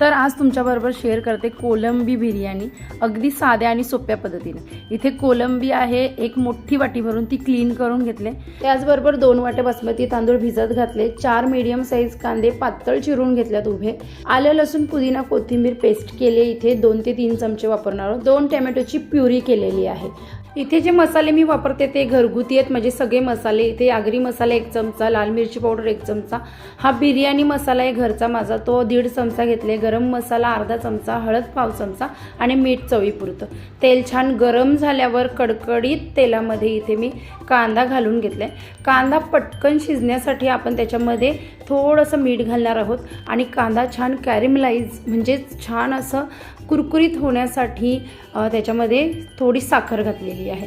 तर आज तुमच्याबरोबर शेअर करते कोलंबी बिर्याणी अगदी साध्या आणि सोप्या पद्धतीने। इथे कोलंबी आहे, एक मोठी वाटी भरून ती क्लीन करून घेतले। त्याचबरोबर 2 वाटे बासमती तांदूळ भिजत घातले, 4 मीडियम साईज कांदे पातळ चिरून घेतल्यात उभे, आलं लसूण पुदिना कोथिंबीर पेस्ट केले, इथे 2 ते 3 चमचे वापरणार आहोत, 2 टोमॅटोची प्युरी केलेली आहे। इथे जे मसाले मी वापरते ते घरगुती आहेत, म्हणजे सगळे मसाले। इथे आगरी मसाला 1 चमचा, लाल मिरची पावडर 1 चमचा, हा बिर्याणी मसाला आहे घरचा माझा तो 1.5 चमचा घेतले, गरम मसाला अर्धा चमचा, हळद पाव चमचा आणि मीठ चवीपुरतं। तेल छान गरम झाल्यावर कडकडीत तेलामध्ये इथे मी कांदा घालून घेतलाय। कांदा पटकन शिजण्यासाठी आपण त्याच्यामध्ये थोडंसं मीठ घालणार आहोत आणि कांदा छान कॅरेमलाइज म्हणजे छान असं कुरकुरीत होण्यासाठी त्याच्यामध्ये थोडी साखर घातलेली आहे।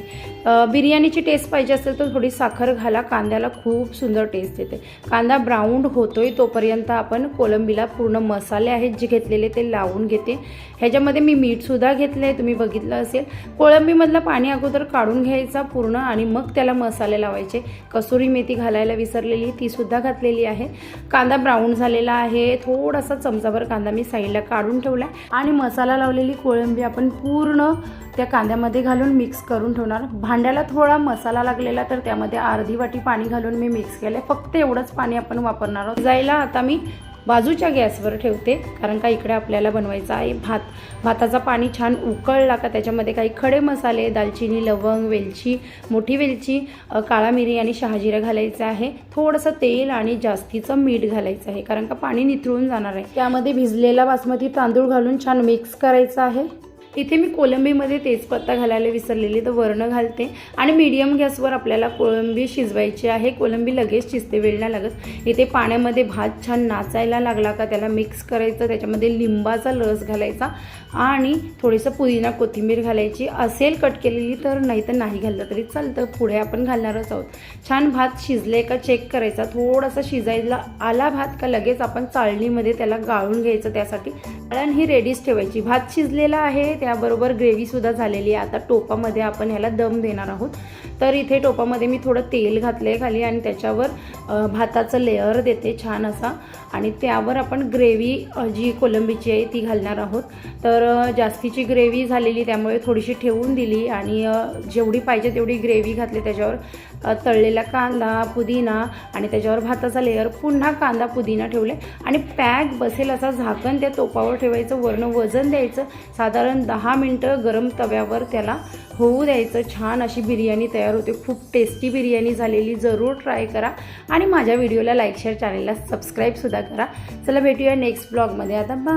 बिर्याणीची टेस्ट पाहिजे असेल तर थोडी साखर घाला, कांद्याला खूप सुंदर टेस्ट येते। कांदा ब्राऊन होतोय तोपर्यंत आपण कोलंबीला पूर्ण मसाले आहेत जे घेतलेले ते लावून घेते। ह्याच्यामध्ये मी मीठ सुद्धा घेतलंय, तुम्ही बघितलं असेल। कोलंबीमधलं पाणी अगोदर काढून घ्यायचा पूर्ण आणि मग त्याला मसाले लावायचे। कसुरी मेथी घालायला विसरलेली ती सुद्धा घातलेली आहे। कांदा ब्राऊन झालेला आहे, थोडासा चमचाभर कांदा मी साईडला काढून ठेवला आणि मसाला लावलेली कोळंबी आपण पूर्ण त्या कांद्यामध्ये घालून मिक्स करून ठेवणार। भांड्याला थोडा मसाला लागलेला तर त्यामध्ये अर्धी वाटी पाणी घालून मी मिक्स केले, फक्त एवढंच पाणी आपण वापरणार आहोत। जायला आता मी बाजूच्या गॅसवर ठेवते, कारण का इकडे आपल्याला बनवायचा आहे भात। भाताचा पाणी छान उकळला का त्याच्यामध्ये काही खडे मसाले, दालचिनी, लवंग, वेलची, मोठी वेलची, काळा मिरी आणि शहाजिरा घालायचं आहे। थोडंसं तेल आणि जास्तीचं मीठ घालायचं आहे, कारण का पाणी निथळून जाणार आहे। त्यामध्ये भिजलेला बासमती तांदूळ घालून छान मिक्स करायचं आहे। इथे मी कोलंबीमध्ये तेजपत्ता घालायला विसरलेली तर वर्ण घालते आणि मीडियम गॅसवर आपल्याला कोलंबी शिजवायची आहे। कोलंबी लगेच शिजते, वेळ नाही लागत। इथे पाण्यामध्ये भात छान नाचायला लागला का त्याला मिक्स करायचं, त्याच्यामध्ये लिंबाचा रस घालायचा आणि थोडीसं पुदिना कोथिंबीर घालायची असेल कट केलेली तर, नाही तर नाही घाललं तरी चालतं, पुढे आपण घालणारच आहोत। छान भात शिजले का चेक करायचा, थोडासा शिजायला आला भात का लगेच आपण चाळणीमध्ये त्याला गाळून घ्यायचं। त्यासाठी चाळण ही रेडीच ठेवायची। भात शिजलेला आहे, त्याबरोबर ग्रेव्ही सुद्धा झालेली आहे। आता टोपामध्ये आपण ह्याला दम देणार आहोत। तर इथे टोपामध्ये मी थोडं तेल घातलंय खाली आणि त्याच्यावर भाताचं लेअर देते छान असा आणि त्यावर आपण ग्रेव्ही जी कोलंबीची आहे ती घालणार आहोत। तर जास्तीची ग्रेव्ही झालेली त्यामुळे थोडीशी ठेवून दिली आणि जेवढी पाहिजे तेवढी ग्रेव्ही घातली। त्याच्यावर तळलेला कांदा, पुदिना आणि त्याच्यावर भाताचा लेअर, पुन्हा कांदा पुदिना ठेवले आणि पॅक बसेल असा झाकण त्या टोपावर ठेवायचं, वरनं वजन द्यायचं, साधारण 10 मिनिटं गरम तव्यावर त्याला होऊ द्यायचं। छान अशी बिर्याणी तयार होते, खूप टेस्टी बिर्याणी झालेली। जरूर ट्राय करा आणि माझ्या व्हिडिओला लाईक शेअर, चॅनलला सबस्क्राईब सुद्धा करा। चला भेटूया नेक्स्ट ब्लॉगमध्ये, आता बाय।